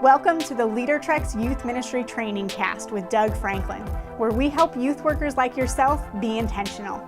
Welcome to the LeaderTreks Youth Ministry Trainingcast with Doug Franklin, where we help youth workers like yourself be intentional.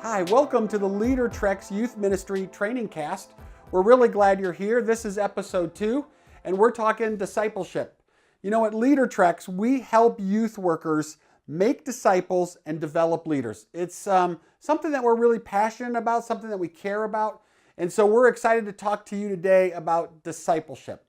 Hi, welcome to the LeaderTreks Youth Ministry Trainingcast. We're really glad you're here. This is episode 2, and we're talking discipleship. You know, at LeaderTreks, we help youth workers make disciples and develop leaders. It's something that we're really passionate about, something that we care about, and so we're excited to talk to you today about discipleship.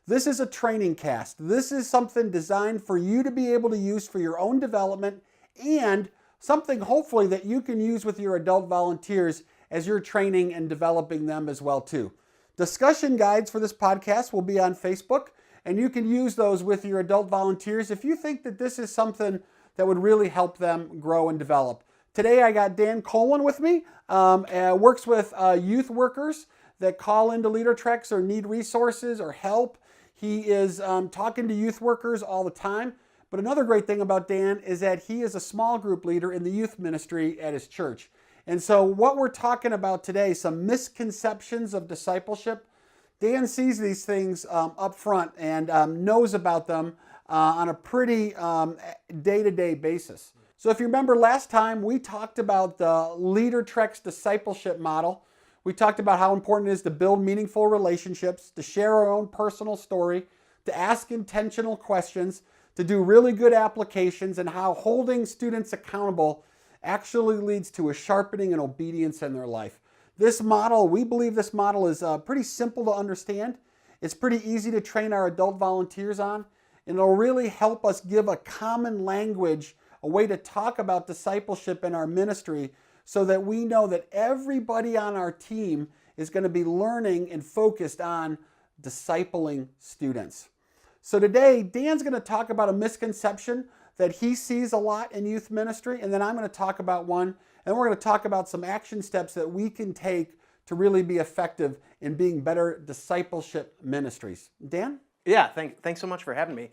This is a training cast. This is something designed for you to be able to use for your own development and something hopefully that you can use with your adult volunteers as you're training and developing them as well too. Discussion guides for this podcast will be on Facebook, and you can use those with your adult volunteers if you think that this is something that would really help them grow and develop. Today I got Dan Colin with me, works with youth workers that call into LeaderTreks or need resources or help. He is talking to youth workers all the time. But another great thing about Dan is that he is a small group leader in the youth ministry at his church. And so what we're talking about today, some misconceptions of discipleship. Dan sees these things up front and knows about them on a pretty day-to-day basis. So if you remember last time, we talked about the LeaderTreks discipleship model. We talked about how important it is to build meaningful relationships, to share our own personal story, to ask intentional questions, to do really good applications, and how holding students accountable actually leads to a sharpening and obedience in their life. This model, we believe this model is pretty simple to understand. It's pretty easy to train our adult volunteers on, and it'll really help us give a common language, a way to talk about discipleship in our ministry, so that we know that everybody on our team is going to be learning and focused on discipling students. So today, Dan's going to talk about a misconception that he sees a lot in youth ministry, and then I'm going to talk about one, and we're going to talk about some action steps that we can take to really be effective in being better discipleship ministries. Dan? Yeah, thanks so much for having me.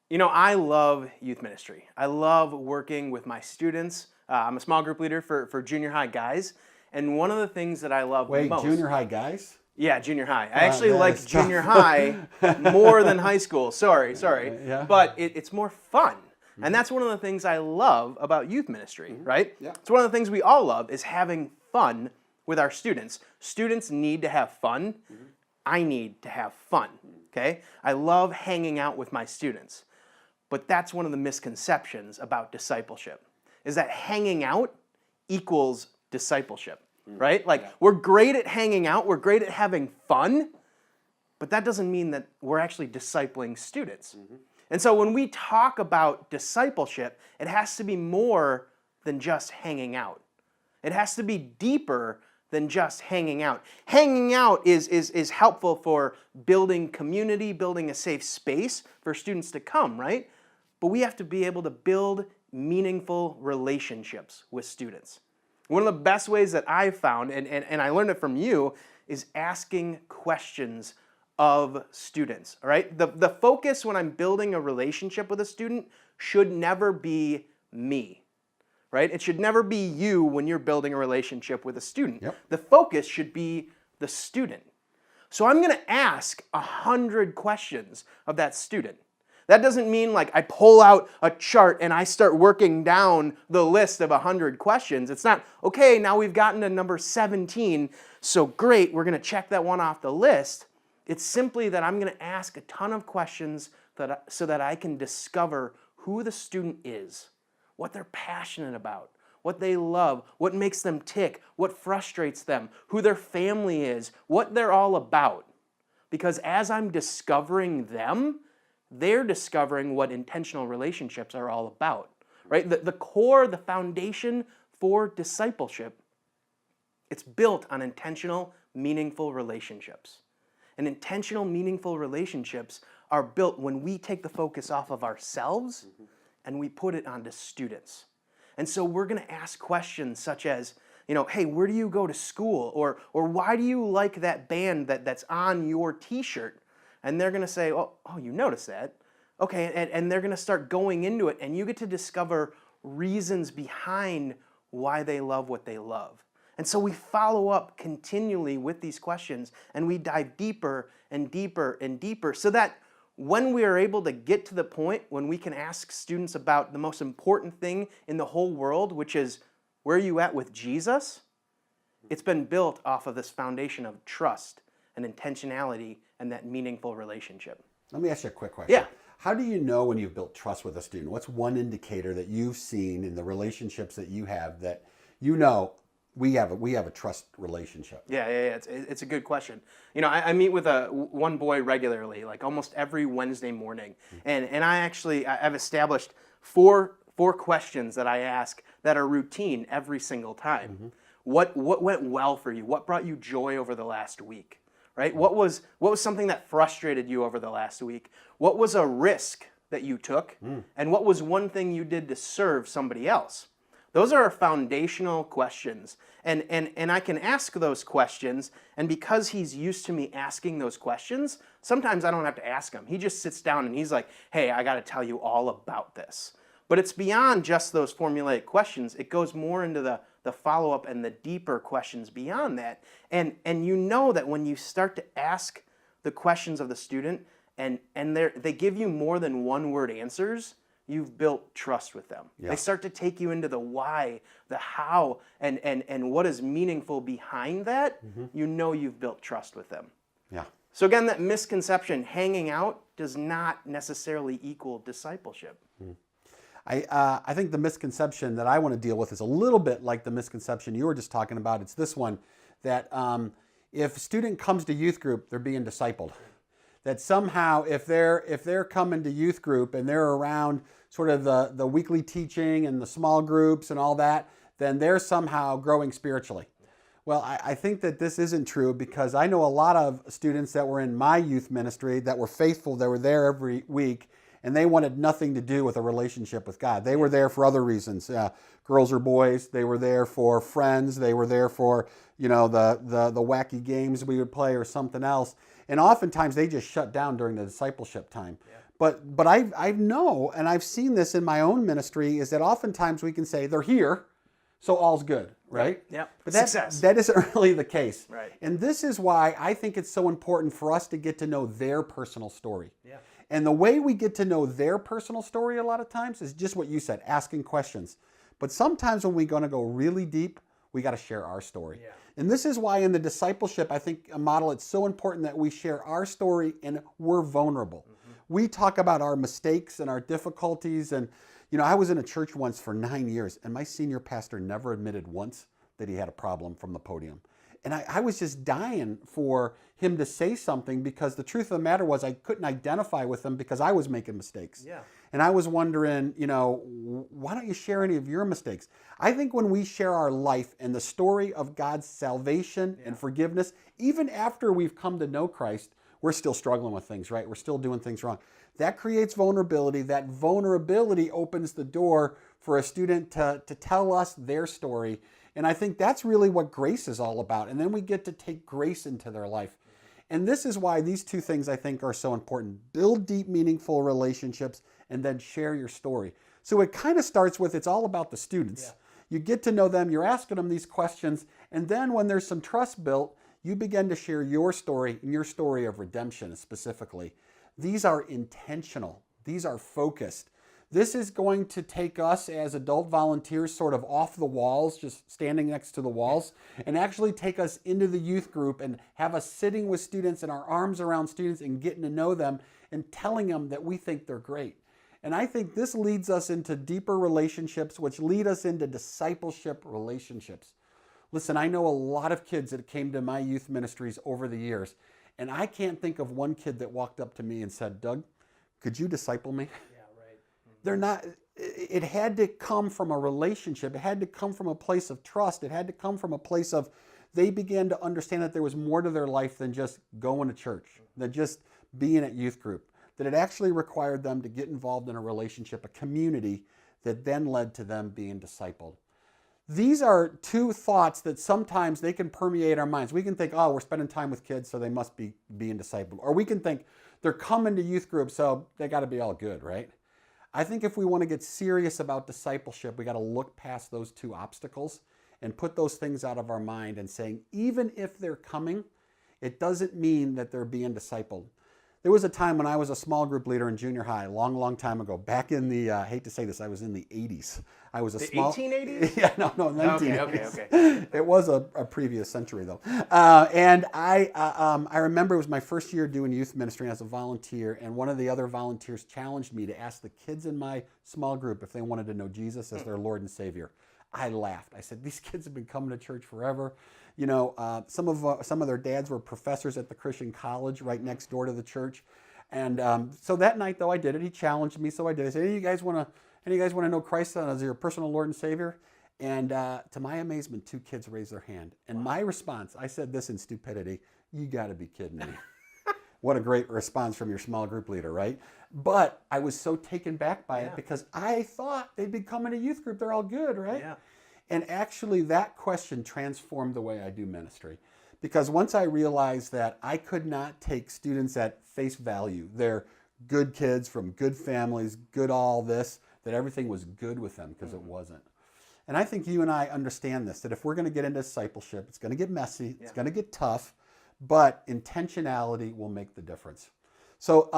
You know, I love youth ministry. I love working with my students. I'm a small group leader for junior high guys, and one of the things that I love most... Wait, junior high guys? Yeah, junior high. I actually like junior high more than high school. Sorry. Yeah. But it's more fun. And that's one of the things I love about youth ministry, right? Yeah. It's one of the things we all love is having fun with our students. Students need to have fun. I need to have fun, okay? I love hanging out with my students. But that's one of the misconceptions about discipleship, is that hanging out equals discipleship, right? Like, we're great at hanging out, we're great at having fun, but that doesn't mean that we're actually discipling students. And so when we talk about discipleship, it has to be more than just hanging out. It has to be deeper than just hanging out. Hanging out is helpful for building community, building a safe space for students to come, right? But we have to be able to build meaningful relationships with students. One of the best ways that I've found, and I learned it from you, is asking questions of students, all right? The focus when I'm building a relationship with a student should never be me, right? It should never be you when you're building a relationship with a student. Yep. The focus should be the student. So I'm gonna ask 100 questions of that student. That doesn't mean like I pull out a chart and I start working down the list of 100 questions. It's not, okay, now we've gotten to number 17, so great, we're gonna check that one off the list. It's simply that I'm gonna ask a ton of questions so that I can discover who the student is, what they're passionate about, what they love, what makes them tick, what frustrates them, who their family is, what they're all about. Because as I'm discovering them, they're discovering what intentional relationships are all about, right? The core, the foundation for discipleship, it's built on intentional, meaningful relationships. And intentional, meaningful relationships are built when we take the focus off of ourselves and we put it onto students. And so we're going to ask questions such as, you know, hey, where do you go to school? Or why do you like that band that's on your t-shirt? And they're going to say, oh, you noticed that. Okay, and they're going to start going into it, and you get to discover reasons behind why they love what they love. And so we follow up continually with these questions, and we dive deeper and deeper and deeper, so that when we are able to get to the point when we can ask students about the most important thing in the whole world, which is, where are you at with Jesus? It's been built off of this foundation of trust and intentionality and that meaningful relationship. Let me ask you a quick question. Yeah. How do you know when you've built trust with a student? What's one indicator that you've seen in the relationships that you have that you know we have a trust relationship? Yeah. It's a good question. You know, I meet with one boy regularly, like almost every Wednesday morning, and I've established four questions that I ask that are routine every single time. What went well for you? What brought you joy over the last week? Right? What was something that frustrated you over the last week? What was a risk that you took? And what was one thing you did to serve somebody else? Those are our foundational questions. And I can ask those questions, and because he's used to me asking those questions, sometimes I don't have to ask him. He just sits down and he's like, hey, I got to tell you all about this. But it's beyond just those formulaic questions. It goes more into the follow-up and the deeper questions beyond that. And you know that when you start to ask the questions of the student and they give you more than one-word answers, you've built trust with them. Yeah. They start to take you into the why, the how, and what is meaningful behind that. You know you've built trust with them. Yeah. So again, that misconception, hanging out, does not necessarily equal discipleship. I think the misconception that I want to deal with is a little bit like the misconception you were just talking about. It's this one, that if a student comes to youth group, they're being discipled. That somehow if they're coming to youth group and they're around sort of the weekly teaching and the small groups and all that, then they're somehow growing spiritually. Well, I think that this isn't true, because I know a lot of students that were in my youth ministry that were faithful, that were there every week, and they wanted nothing to do with a relationship with God. They were there for other reasons, girls or boys. They were there for friends. They were there for, you know, the wacky games we would play or something else. And oftentimes they just shut down during the discipleship time. Yeah. But I know, and I've seen this in my own ministry, is that oftentimes we can say they're here, so all's good, right? Yep. But that isn't really the case. Right. And this is why I think it's so important for us to get to know their personal story. Yeah. And the way we get to know their personal story a lot of times is just what you said, asking questions. But sometimes when we're going to go really deep, we got to share our story. Yeah. And this is why in the discipleship, I think a model, it's so important that we share our story and we're vulnerable. We talk about our mistakes and our difficulties. And, you know, I was in a church once for 9 years, and my senior pastor never admitted once that he had a problem from the podium. And I was just dying for him to say something, because the truth of the matter was I couldn't identify with him because I was making mistakes. Yeah. And I was wondering, you know, why don't you share any of your mistakes? I think when we share our life and the story of God's salvation and forgiveness, even after we've come to know Christ, we're still struggling with things, right? We're still doing things wrong. That creates vulnerability. That vulnerability opens the door for a student to tell us their story. And I think that's really what grace is all about. And then we get to take grace into their life. And this is why these two things I think are so important. Build deep, meaningful relationships, and then share your story. So it kind of starts with, it's all about the students. Yeah. You get to know them, you're asking them these questions, and then when there's some trust built, you begin to share your story, and your story of redemption specifically. These are intentional. These are focused. This is going to take us as adult volunteers sort of off the walls, just standing next to the walls, and actually take us into the youth group and have us sitting with students and our arms around students and getting to know them and telling them that we think they're great. And I think this leads us into deeper relationships, which lead us into discipleship relationships. Listen, I know a lot of kids that came to my youth ministries over the years, and I can't think of one kid that walked up to me and said, Doug, could you disciple me? They're not, it had to come from a relationship. It had to come from a place of trust. It had to come from a place of, they began to understand that there was more to their life than just going to church, than just being at youth group, that it actually required them to get involved in a relationship, a community that then led to them being discipled. These are two thoughts that sometimes they can permeate our minds. We can think, oh, we're spending time with kids, so they must be being discipled. Or we can think, they're coming to youth group, so they got to be all good, right? I think if we want to get serious about discipleship, we got to look past those two obstacles and put those things out of our mind and saying, even if they're coming, it doesn't mean that they're being discipled. There was a time when I was a small group leader in junior high, a long, long time ago, back in the, I hate to say this, I was in the 80s. I was a The small... 1880s? Yeah, no, 1980s. Okay. It was a previous century, though. And I remember it was my first year doing youth ministry as a volunteer, and one of the other volunteers challenged me to ask the kids in my small group if they wanted to know Jesus as their Lord and Savior. I laughed. I said, these kids have been coming to church forever. You know, some of their dads were professors at the Christian college right next door to the church. And so that night, though, I did it. He challenged me, so I did. I said, any of you guys want to know Christ as your personal Lord and Savior? And to my amazement, 2 kids raised their hand. And my response, I said this in stupidity, you got to be kidding me. What a great response from your small group leader, right? But I was so taken back by it because I thought they'd be coming to youth group. They're all good, right? Yeah. And actually that question transformed the way I do ministry. Because once I realized that I could not take students at face value, they're good kids from good families, good all this, that everything was good with them, because it wasn't. And I think you and I understand this, that if we're going to get into discipleship, it's going to get messy, it's going to get tough, but intentionality will make the difference. So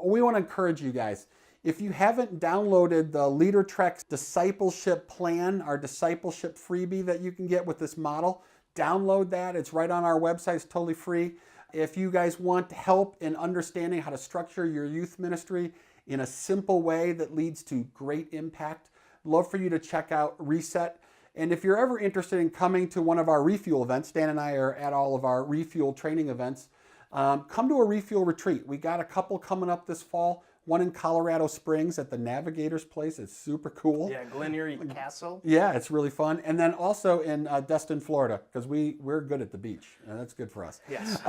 we want to encourage you guys. If you haven't downloaded the LeaderTreks discipleship plan, our discipleship freebie that you can get with this model, download that. It's right on our website. It's totally free. If you guys want help in understanding how to structure your youth ministry in a simple way that leads to great impact, love for you to check out Reset. And if you're ever interested in coming to one of our Refuel events, Dan and I are at all of our Refuel training events, come to a Refuel retreat. We got a couple coming up this fall. One in Colorado Springs at the Navigator's Place. It's super cool. Yeah, Glen Erie Castle. Yeah, it's really fun. And then also in Destin, Florida, because we're good at the beach. And that's good for us. Yes.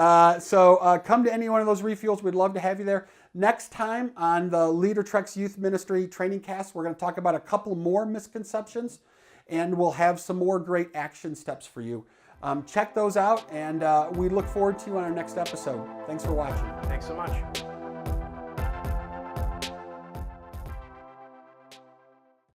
So come to any one of those refuels. We'd love to have you there. Next time on the LeaderTreks Youth Ministry Trainingcast, we're going to talk about a couple more misconceptions, and we'll have some more great action steps for you. Check those out, and we look forward to you on our next episode. Thanks for watching. Thanks so much.